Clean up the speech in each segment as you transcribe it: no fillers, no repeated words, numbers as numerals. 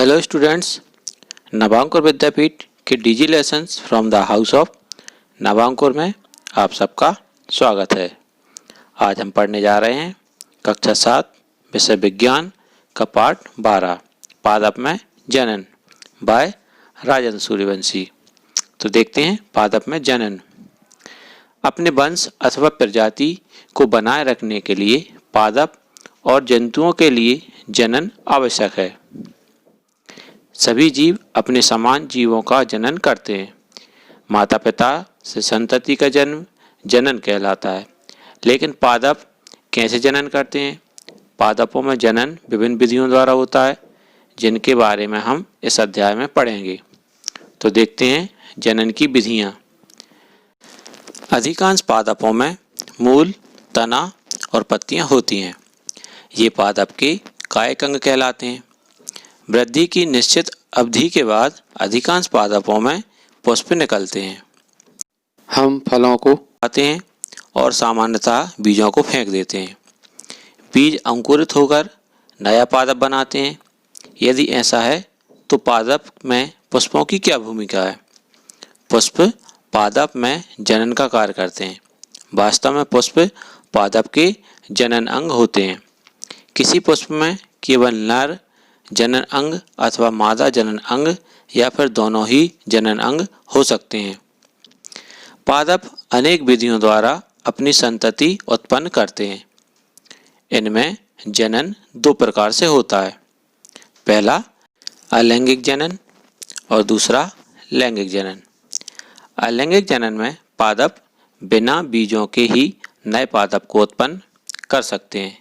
Hello students, Navankur Vidyapeeth के digi lessons from the house of Navankur में आप सबका स्वागत है। आज हम पढ़ने जा रहे हैं कक्षा 7 विषय विज्ञान का पाठ 12 पादप में जनन बाय राजेंद्र सूर्यवंशी। तो देखते हैं पादप में जनन। अपने वंश अथवा प्रजाति को बनाए रखने के लिए पादप और जंतुओं के लिए जनन आवश्यक है। सभी जीव अपने समान जीवों का जनन करते हैं। माता पिता से संतति का जन्म जनन कहलाता है। लेकिन पादप कैसे जनन करते हैं? पादपों में जनन विभिन्न विधियों द्वारा होता है, जिनके बारे में हम इस अध्याय में पढ़ेंगे। तो देखते हैं जनन की विधियां। अधिकांश पादपों में मूल, तना और पत्तियां होती हैं। ये पादप के कायिक अंग कहलाते हैं। वृद्धि की निश्चित अवधि के बाद अधिकांश पादपों में पुष्प निकलते हैं। हम फलों को खाते हैं और सामान्यतः बीजों को फेंक देते हैं। बीज अंकुरित होकर नया पादप बनाते हैं। यदि ऐसा है तो पादप में पुष्पों की क्या भूमिका है? पुष्प पादप में जनन का कार्य करते हैं। वास्तव में पुष्प पादप के जनन अंग होते हैं। किसी पुष्प में केवल नर जनन अंग अथवा मादा जनन अंग या फिर दोनों ही जनन अंग हो सकते हैं। पादप अनेक विधियों द्वारा अपनी संतति उत्पन्न करते हैं। इनमें जनन दो प्रकार से होता है। पहला अलैंगिक जनन और दूसरा लैंगिक जनन। अलैंगिक जनन में पादप बिना बीजों के ही नए पादप को उत्पन्न कर सकते हैं,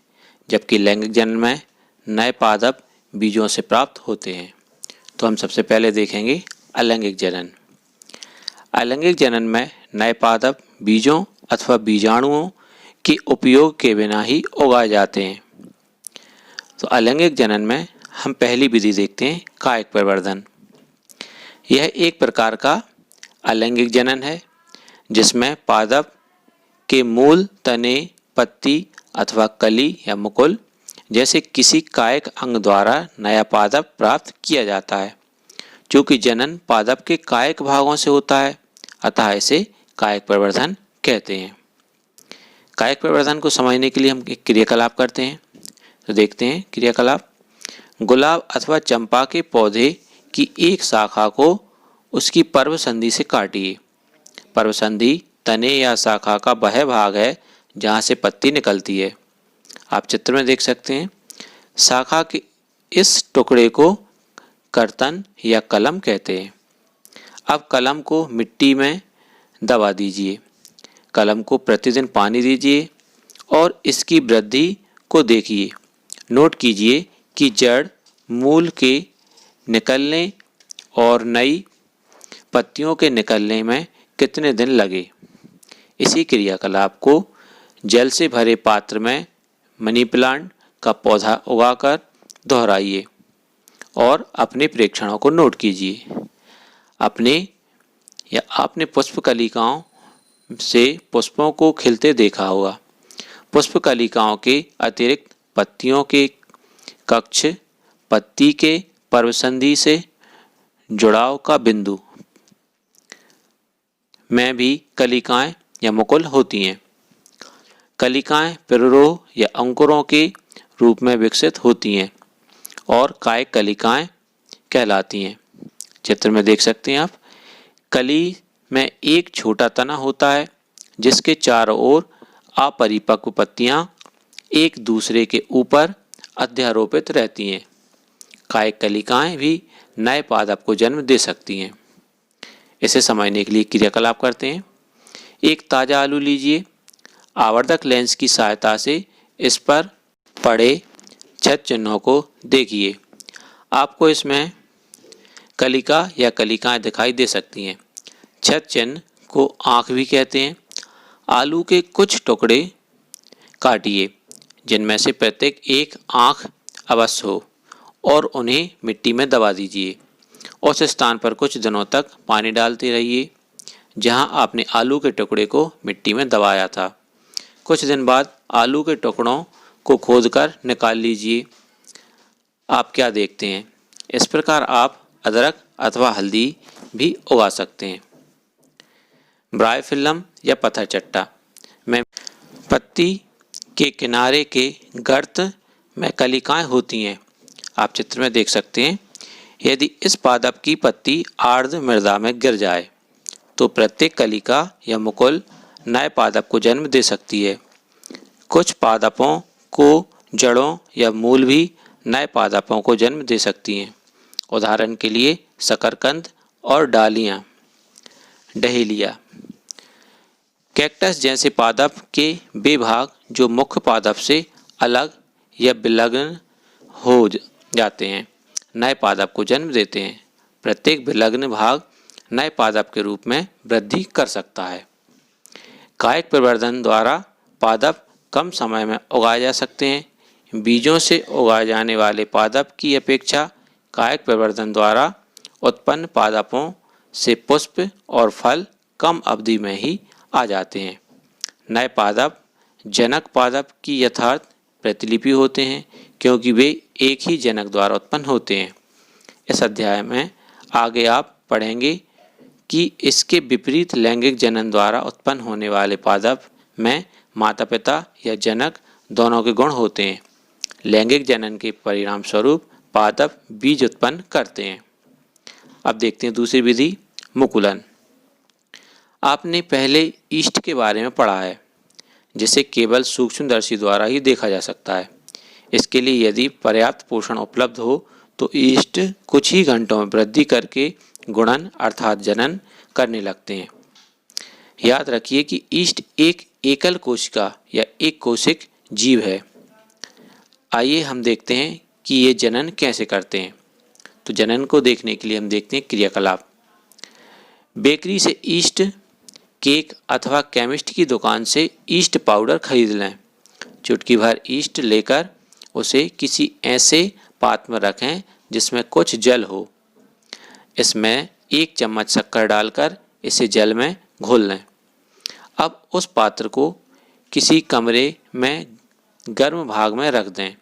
जबकि लैंगिक जनन में नए पादप बीजों से प्राप्त होते हैं। तो हम सबसे पहले देखेंगे अलैंगिक जनन। अलैंगिक जनन में नए पादप बीजों अथवा बीजाणुओं के उपयोग के बिना ही उगाए जाते हैं। तो अलैंगिक जनन में हम पहली विधि देखते हैं, कायिक प्रवर्धन। यह एक प्रकार का अलैंगिक जनन है, जिसमें पादप के मूल, तने, पत्ती अथवा कली या मुकुल जैसे किसी कायिक अंग द्वारा नया पादप प्राप्त किया जाता है। चूँकि जनन पादप के कायिक भागों से होता है, अतः इसे कायिक प्रवर्धन कहते हैं। कायिक प्रवर्धन को समझने के लिए हम एक क्रियाकलाप करते हैं। तो देखते हैं क्रियाकलाप। गुलाब अथवा चंपा के पौधे की एक शाखा को उसकी पर्व संधि से काटिए। पर्व संधि तने या शाखा का वह भाग है जहाँ से पत्ती निकलती है। आप चित्र में देख सकते हैं। शाखा के इस टुकड़े को कर्तन या कलम कहते हैं। अब कलम को मिट्टी में दबा दीजिए। कलम को प्रतिदिन पानी दीजिए और इसकी वृद्धि को देखिए। नोट कीजिए कि जड़ मूल के निकलने और नई पत्तियों के निकलने में कितने दिन लगे। इसी क्रियाकलाप को जल से भरे पात्र में मनी प्लांट का पौधा उगाकर दोहराइए और अपने प्रेक्षणों को नोट कीजिए। आपने पुष्प कलिकाओं से पुष्पों को खिलते देखा होगा। पुष्प कलिकाओं के अतिरिक्त पत्तियों के कक्ष, पत्ती के पर्वसंधि से जुड़ाव का बिंदु में भी कलिकाएं या मुकुल होती हैं। कलिकाएं पिरोरोह या अंकुरों के रूप में विकसित होती हैं और कायिक कलिकाएं कहलाती हैं। चित्र में देख सकते हैं आप। कली में एक छोटा तना होता है, जिसके चारों ओर अपरिपक्व पत्तियां एक दूसरे के ऊपर अध्यारोपित रहती हैं। कायिक कलिकाएं भी नए पादप को जन्म दे सकती हैं। इसे समझने के लिए क्रियाकलाप करते हैं। एक ताज़ा आलू लीजिए। आवर्धक लेंस की सहायता से इस पर पड़े छेद चिन्हों को देखिए। आपको इसमें कलिका या कलिकाएं दिखाई दे सकती हैं। छेद चिन्ह को आँख भी कहते हैं। आलू के कुछ टुकड़े काटिए, जिनमें से प्रत्येक एक आँख अवश्य हो, और उन्हें मिट्टी में दबा दीजिए। उस स्थान पर कुछ दिनों तक पानी डालते रहिए जहां आपने आलू के टुकड़े को मिट्टी में दबाया था। कुछ दिन बाद आलू के टुकड़ों को खोदकर निकाल लीजिए। आप क्या देखते हैं? इस प्रकार आप अदरक अथवा हल्दी भी उगा सकते हैं। ब्रायोफिल्म या पत्थर चट्टा में पत्ती के किनारे के गर्त में कलिकाएं होती हैं। आप चित्र में देख सकते हैं। यदि इस पादप की पत्ती आर्द्र मृदा में गिर जाए तो प्रत्येक कलिका या मुकुल नए पादप को जन्म दे सकती है। कुछ पादपों को जड़ों या मूल भी नए पादपों को जन्म दे सकती हैं। उदाहरण के लिए शकरकंद और डालियाँ। डहेलिया कैक्टस जैसे पादप के वे भाग जो मुख्य पादप से अलग या विलग्न हो जाते हैं नए पादप को जन्म देते हैं। प्रत्येक विलग्न भाग नए पादप के रूप में वृद्धि कर सकता है। कायिक प्रवर्धन द्वारा पादप कम समय में उगाए जा सकते हैं। बीजों से उगाए जाने वाले पादप की अपेक्षा कायिक प्रवर्धन द्वारा उत्पन्न पादपों से पुष्प और फल कम अवधि में ही आ जाते हैं। नए पादप जनक पादप की यथार्थ प्रतिलिपि होते हैं क्योंकि वे एक ही जनक द्वारा उत्पन्न होते हैं। इस अध्याय में आगे आप पढ़ेंगे कि इसके विपरीत लैंगिक जनन द्वारा उत्पन्न होने वाले पादप में माता पिता या जनक दोनों के गुण होते हैं। लैंगिक जनन के परिणाम स्वरूप पादप बीज उत्पन्न करते हैं। अब देखते हैं दूसरी विधि, मुकुलन। आपने पहले ईस्ट के बारे में पढ़ा है जिसे केवल सूक्ष्मदर्शी द्वारा ही देखा जा सकता है। इसके लिए यदि पर्याप्त पोषण उपलब्ध हो तो ईस्ट कुछ ही घंटों में वृद्धि करके गुणन अर्थात जनन करने लगते हैं। याद रखिए कि ईस्ट एक एकल कोशिका या एक कोशिक जीव है। आइए हम देखते हैं कि ये जनन कैसे करते हैं। तो जनन को देखने के लिए हम देखते हैं क्रियाकलाप। बेकरी से ईस्ट, केक अथवा केमिस्ट की दुकान से ईस्ट पाउडर खरीद लें। चुटकी भर ईस्ट लेकर उसे किसी ऐसे पात्र में रखें जिसमें कुछ जल हो। इसमें 1 चम्मच शक्कर डालकर इसे जल में घोल लें। अब उस पात्र को किसी कमरे में गर्म भाग में रख दें।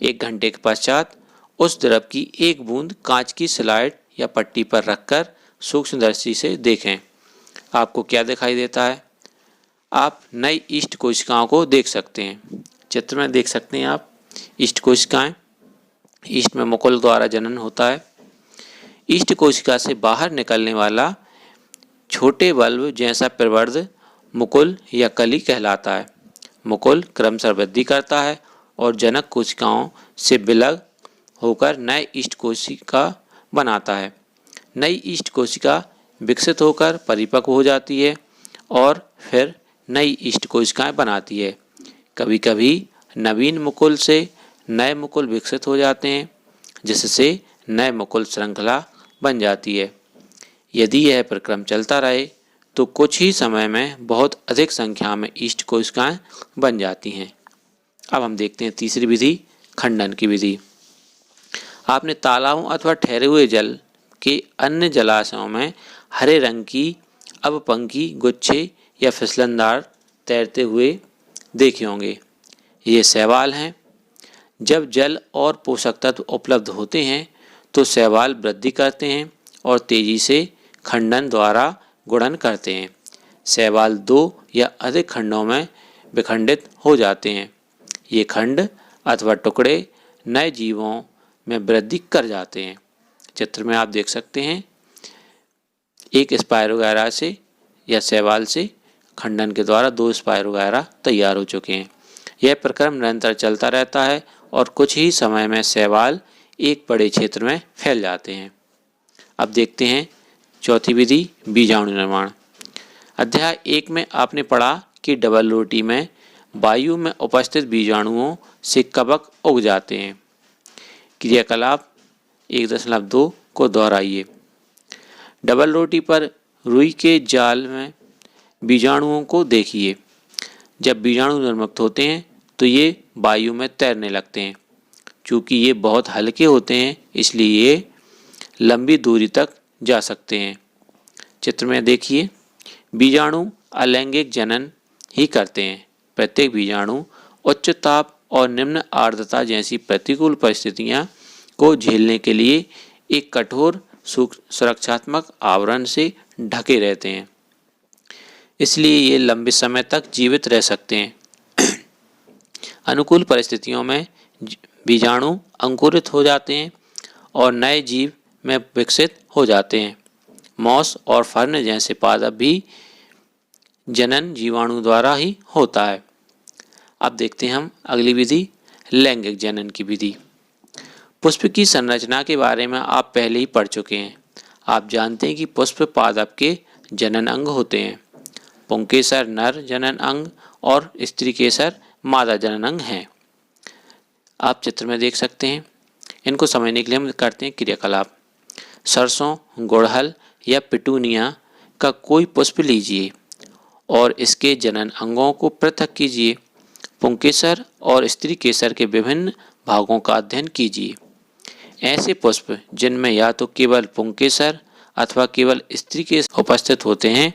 1 घंटे के पश्चात उस द्रव की एक बूंद कांच की स्लाइड या पट्टी पर रखकर सूक्ष्मदर्शी से देखें। आपको क्या दिखाई देता है? आप नई ईस्ट कोशिकाओं को देख सकते हैं। चित्र में देख सकते हैं आप ईस्ट कोशिकाएं। ईस्ट में मुकुल द्वारा जनन होता है। ईस्ट कोशिका से बाहर निकलने वाला छोटे बल्ब जैसा प्रवर्ध मुकुल या कली कहलाता है। मुकुल क्रमशः वृद्धि करता है और जनक कोशिकाओं से विलग होकर नए ईस्ट कोशिका बनाता है। नई ईस्ट कोशिका विकसित होकर परिपक्व हो जाती है और फिर नई ईस्ट कोशिकाएं बनाती है। कभी कभी नवीन मुकुल से नए मुकुल विकसित हो जाते हैं जिससे नए मुकुल श्रृंखला बन जाती है। यदि यह प्रक्रम चलता रहे तो कुछ ही समय में बहुत अधिक संख्या में ईस्ट कोशिकाएं बन जाती हैं। अब हम देखते हैं तीसरी विधि, खंडन की विधि। आपने तालाबों अथवा ठहरे हुए जल के अन्य जलाशयों में हरे रंग की अवपंखी गुच्छे या फिसलनदार तैरते हुए देखे होंगे। ये शैवाल हैं। जब जल और पोषक तत्व उपलब्ध होते हैं तो शैवाल वृद्धि करते हैं और तेजी से खंडन द्वारा गुणन करते हैं। शैवाल 2 या अधिक खंडों में विखंडित हो जाते हैं। ये खंड अथवा टुकड़े नए जीवों में वृद्धि कर जाते हैं। चित्र में आप देख सकते हैं एक स्पायरोगैरा से या शैवाल से खंडन के द्वारा 2 स्पायरोगैरा तैयार हो चुके हैं। यह प्रक्रम निरंतर चलता रहता है और कुछ ही समय में शैवाल एक बड़े क्षेत्र में फैल जाते हैं। अब देखते हैं चौथी विधि, बीजाणु निर्माण। अध्याय 1 में आपने पढ़ा कि डबल रोटी में वायु में उपस्थित बीजाणुओं से कवक उग जाते हैं। क्रियाकलाप 1.2 को दोहराइए। डबल रोटी पर रुई के जाल में बीजाणुओं को देखिए। जब बीजाणु निर्मुक्त होते हैं तो ये वायु में तैरने लगते हैं। चूँकि ये बहुत हल्के होते हैं इसलिए ये लंबी दूरी तक जा सकते हैं। चित्र में देखिए बीजाणु अलैंगिक जनन ही करते हैं। प्रत्येक बीजाणु उच्च ताप और निम्न आर्द्रता जैसी प्रतिकूल परिस्थितियां को झेलने के लिए एक कठोर सुरक्षात्मक आवरण से ढके रहते हैं, इसलिए ये लंबे समय तक जीवित रह सकते हैं। अनुकूल परिस्थितियों में बीजाणु अंकुरित हो जाते हैं और नए जीव में विकसित हो जाते हैं। मॉस और फर्न जैसे पादप भी जनन जीवाणु द्वारा ही होता है। अब देखते हैं हम अगली विधि, लैंगिक जनन की विधि। पुष्प की संरचना के बारे में आप पहले ही पढ़ चुके हैं। आप जानते हैं कि पुष्प पादप के जनन अंग होते हैं। पुंकेसर नर जनन अंग और स्त्रीकेसर मादा जनन अंग हैं। आप चित्र में देख सकते हैं। इनको समझने के लिए हम करते हैं क्रियाकलाप। सरसों, गुड़हल या पिटूनिया का कोई पुष्प लीजिए और इसके जनन अंगों को पृथक कीजिए। पुंकेसर और स्त्रीकेसर के विभिन्न भागों का अध्ययन कीजिए। ऐसे पुष्प जिनमें या तो केवल पुंकेसर अथवा केवल स्त्रीकेसर उपस्थित होते हैं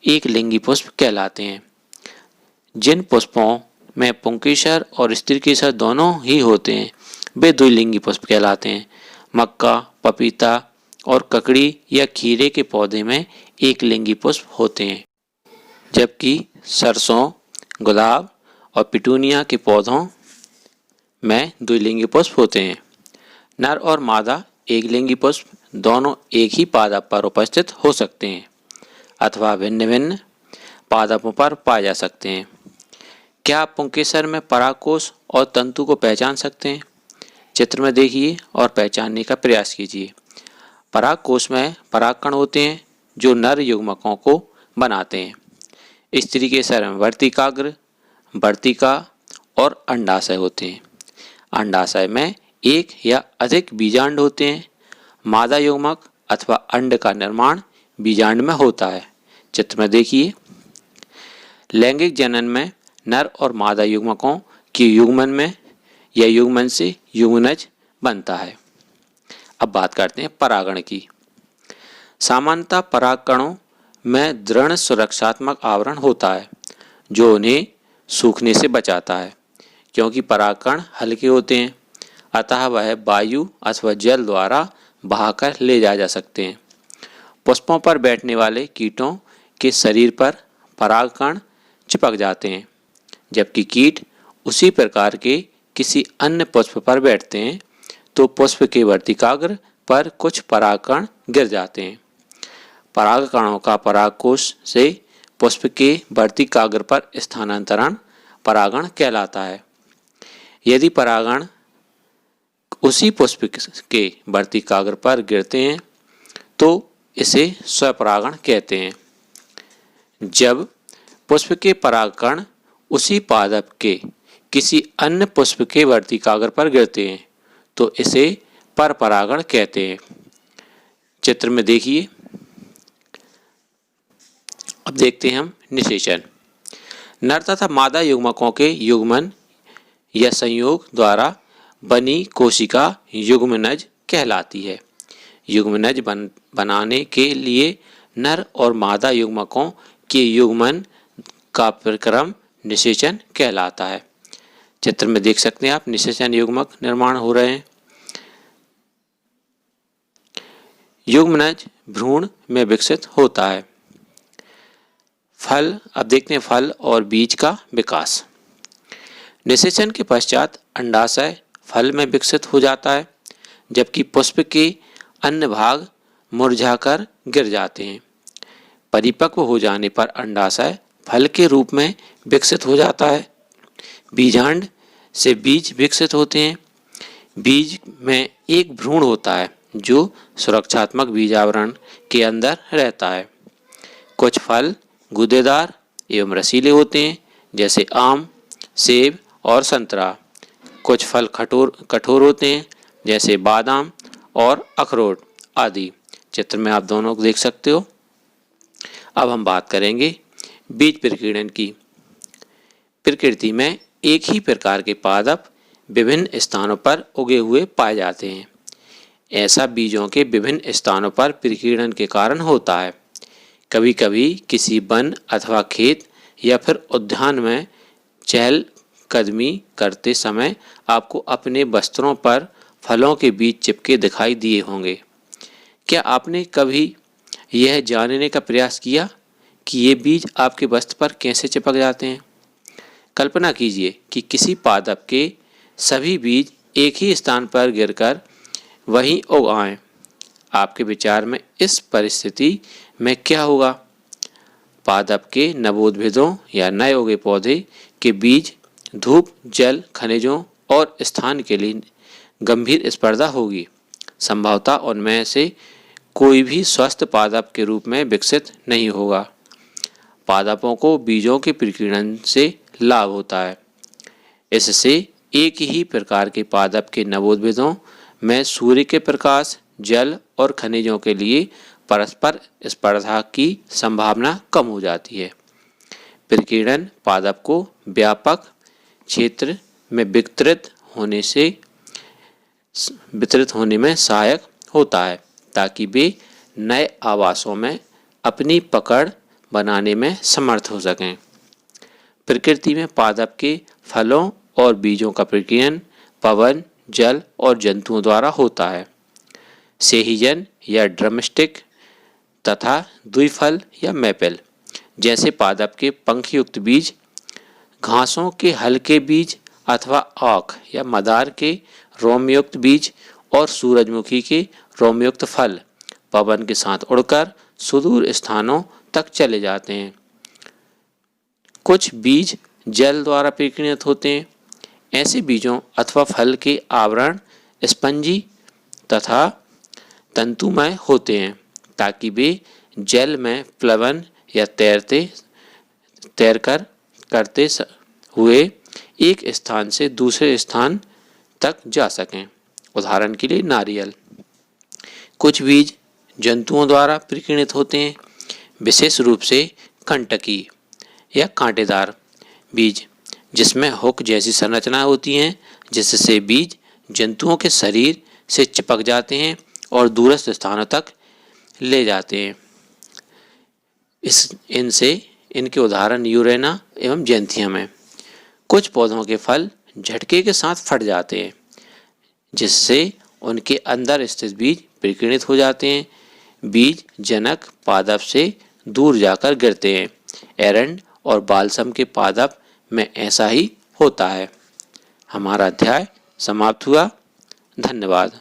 एक लिंगी पुष्प कहलाते हैं। जिन पुष्पों में पुंकेसर और स्त्रीकेसर दोनों ही होते हैं वे द्विलिंगी पुष्प कहलाते हैं। मक्का, पपीता और ककड़ी या खीरे के पौधे में एक लिंगी पुष्प होते हैं, जबकि सरसों, गुलाब और पिटूनिया के पौधों में द्विलिंगी पुष्प होते हैं। नर और मादा एक लिंगी पुष्प दोनों एक ही पादप पर उपस्थित हो सकते हैं अथवा भिन्न भिन्न पादपों पर पाए जा सकते हैं। क्या आप पुंकेसर में परागकोश और तंतु को पहचान सकते हैं? चित्र में देखिए और पहचानने का प्रयास कीजिए। परागकोश में परागकण होते हैं जो नर युग्मकों को बनाते हैं। स्त्रीकेसर में वर्तिकाग्र, वर्तिका और अंडाशय होते हैं। अंडाशय में एक या अधिक बीजांड होते हैं। मादा युग्मक अथवा अंड का निर्माण बीजांड में होता है। चित्र में देखिए। लैंगिक जनन में नर और मादा युग्मकों के युग्मन में या युग्मन से युग्मनज बनता है। अब बात करते हैं परागण की। सामान्यतः परागकणों में दृढ़ सुरक्षात्मक आवरण होता है जो उन्हें सूखने से बचाता है। क्योंकि परागकण हल्के होते हैं अतः वह वायु अथवा जल द्वारा बहाकर ले जाए जा सकते हैं। पुष्पों पर बैठने वाले कीटों के शरीर पर परागकण चिपक जाते हैं, जबकि कीट उसी प्रकार के किसी अन्य पुष्प पर बैठते हैं तो पुष्प के वर्तिकाग्र पर कुछ परागकण गिर जाते हैं। परागकणों का परागकोश से पुष्प के वर्तिकाग्र पर स्थानांतरण परागण कहलाता है। यदि परागण उसी पुष्प के वर्तिकाग्र पर गिरते हैं तो इसे स्वपरागण कहते हैं। जब पुष्प के परागकण उसी पादप के किसी अन्य पुष्प के वर्तिकाग्र पर गिरते हैं तो इसे परपरागण कहते हैं। चित्र में देखिए। अब देखते हैं हम निषेचन। नर तथा मादा युग्मकों के युग्मन या संयोग द्वारा बनी कोशिका युग्मनज कहलाती है। युग्मनज बनाने के लिए नर और मादा युग्मकों के युग्मन का प्रक्रम निषेचन कहलाता है। चित्र में देख सकते हैं आप, निषेचन युग्मक निर्माण हो रहे हैं। युग्मनज भ्रूण में विकसित होता है। फल, अब देखते हैं फल और बीज का विकास। निषेचन के पश्चात अंडाशय फल में विकसित हो जाता है, जबकि पुष्प के अन्य भाग मुरझाकर गिर जाते हैं। परिपक्व हो जाने पर अंडाशय फल के रूप में विकसित हो जाता है। बीजांड से बीज विकसित होते हैं। बीज में एक भ्रूण होता है जो सुरक्षात्मक बीजावरण के अंदर रहता है। कुछ फल गूदेदार एवं रसीले होते हैं जैसे आम, सेब और संतरा। कुछ फल कठोर होते हैं जैसे बादाम और अखरोट आदि। चित्र में आप दोनों को देख सकते हो। अब हम बात करेंगे बीज प्रकीर्णन की। प्रकृति में एक ही प्रकार के पादप विभिन्न स्थानों पर उगे हुए पाए जाते हैं। ऐसा बीजों के विभिन्न स्थानों पर प्रकीर्णन के कारण होता है। कभी कभी किसी वन अथवा खेत या फिर उद्यान में चहलकदमी करते समय आपको अपने वस्त्रों पर फलों के बीज चिपके दिखाई दिए होंगे। क्या आपने कभी यह जानने का प्रयास किया कि ये बीज आपके वस्त्र पर कैसे चिपक जाते हैं? कल्पना कीजिए कि किसी पादप के सभी बीज एक ही स्थान पर गिरकर वहीं उग आएं। आपके विचार में इस परिस्थिति में क्या होगा? पादप के नवोद्भिदों या नए उगे पौधे के बीज धूप, जल, खनिजों और स्थान के लिए गंभीर स्पर्धा होगी। संभवतः उनमें से कोई भी स्वस्थ पादप के रूप में विकसित नहीं होगा। पादपों को बीजों के प्रकीर्णन से लाभ होता है। इससे एक ही प्रकार के पादप के नवोद्भिदों में सूर्य के प्रकाश, जल और खनिजों के लिए परस्पर स्पर्धा की संभावना कम हो जाती है। प्रकीर्णन पादप को व्यापक क्षेत्र में वितरित होने में सहायक होता है ताकि वे नए आवासों में अपनी पकड़ बनाने में समर्थ हो सकें। प्रकृति में पादप के फलों और बीजों का प्रकीर्णन पवन, जल और जंतुओं द्वारा होता है। सेहिजन या ड्रमस्टिक तथा द्विफल या मैपल जैसे पादप के पंखयुक्त बीज, घासों के हल्के बीज अथवा आँख या मदार के रोमयुक्त बीज और सूरजमुखी के रोमयुक्त फल पवन के साथ उड़कर सुदूर स्थानों तक चले जाते हैं। कुछ बीज जल द्वारा प्रकीर्णित होते हैं। ऐसे बीजों अथवा फल के आवरण स्पंजी तथा तंतुमय होते हैं ताकि वे जल में प्लवन या तैरकर करते हुए एक स्थान से दूसरे स्थान तक जा सकें। उदाहरण के लिए नारियल। कुछ बीज जंतुओं द्वारा प्रकीर्णित होते हैं, विशेष रूप से कंटकी या कांटेदार बीज जिसमें हुक जैसी संरचना होती हैं, जिससे बीज जंतुओं के शरीर से चिपक जाते हैं और दूरस्थ स्थानों तक ले जाते हैं। इनके उदाहरण यूरेना एवं जैंथियम हैं। कुछ पौधों के फल झटके के साथ फट जाते हैं, जिससे उनके अंदर स्थित बीज प्रकीर्णित हो जाते हैं। बीज जनक पादप से दूर जाकर गिरते हैं। एरंड और बालसम के पादप में ऐसा ही होता है। हमारा अध्याय समाप्त हुआ। धन्यवाद।